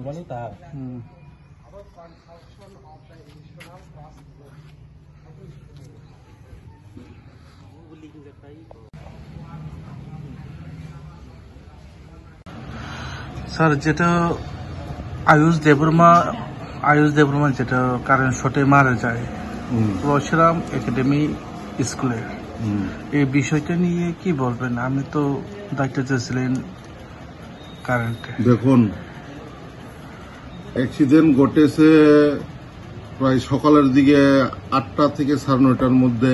wanita. Sir, যেটা আয়ুষ দেববর্মা যেটা current শটে মারা যায় পরশুরাম একাডেমি স্কুলে, এই বিষয়টা নিয়ে কি বলবেন? আমি তো দায়িত্ব চেয়েছিলেন কারেন্টে। দেখুন, অ্যাক্সিডেন্ট ঘটেছে প্রায় সকালের দিকে 8টা থেকে 9:30টার মধ্যে,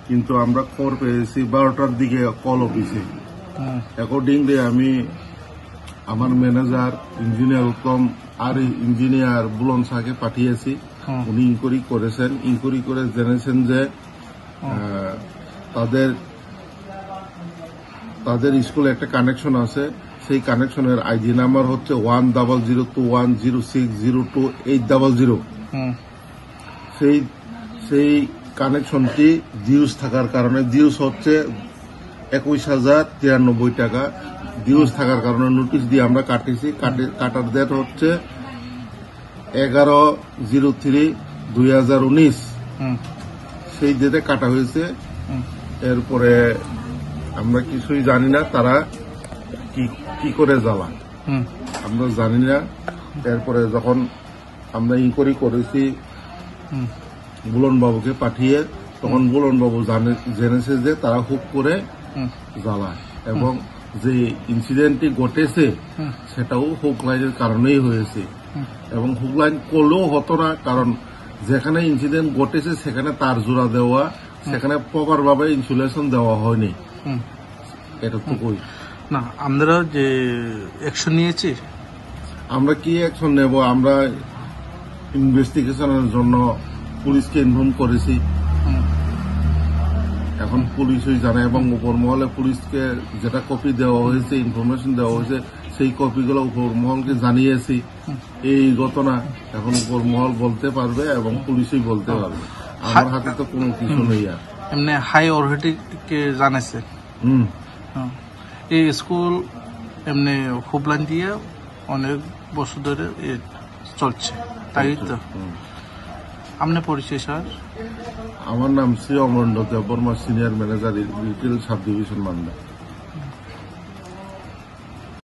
কিন্তু আমরা খবর পেয়েছি 12টার দিকে কল অফিসে। অ্যাকর্ডিংলি আমি আমার ম্যানেজার ইঞ্জিনিয়ার উত্তম আর ইঞ্জিনিয়ার বুলন শাহকে পাঠিয়েছি। উনি ইনকোয়ারি করেছেন, ইনকোয়ারি করে জেনেছেন যে তাদের স্কুলে একটা কানেকশন আছে। সেই কানেকশনের আইডি নাম্বার হচ্ছে 100210602800। সেই কানেকশনটি ডিউজ থাকার কারণে, ডিউজ হচ্ছে 21,093 টাকা। ডিউজ থাকার কারণে নোটিশ দিয়ে আমরা কাটেছি। কাটার ডেট হচ্ছে 11/03/2019। সেই ডেটে কাটা হয়েছে। এরপরে আমরা কিছুই জানি না তারা কি করে জ্বালা, আমরা জানি না। এরপরে যখন আমরা ইনকোয়ারি করেছি বুলন বাবুকে পাঠিয়ে, তখন বুলন বাবু জেনেছে যে তারা হুক করে জ্বালায়, এবং যে ইনসিডেন্টটি ঘটেছে সেটাও হুক লাইনের কারণেই হয়েছে। এবং হুক লাইন করলেও হতো না, কারণ যেখানে ইনসিডেন্ট ঘটেছে সেখানে তার জোড়া দেওয়া, সেখানে প্রপার ভাবে ইনসুলেশন দেওয়া হয়নি। এটা তো কই না, আমরা যে অ্যাকশন নিয়েছি, আমরা কি অ্যাকশন নেব? আমরা ইনভেস্টিগেশনের জন্য পুলিশকে ইনফর্ম করেছি। এখন পুলিশই জানে, এবং উপর মহলে পুলিশকে যেটা কপি দেওয়া হয়েছে, ইনফরমেশন দেওয়া হয়েছে, সেই কপিগুলো উপর মহলকে জানিয়েছি। এই ঘটনা এখন উপর মহল বলতে পারবে এবং পুলিশই বলতে পারবে। আমার হাতে তো কোনো কিছু নেই। আর এমনি হাই অথরিটিকে জানাইছে। এই স্কুল এমনি হুবলাইন দিয়ে অনেক বছর ধরে চলছে, তাই তো? আপনার পরিচয় স্যার? আমার নাম Shri Amarendra Debbarma, senior manager retail sub division Malda.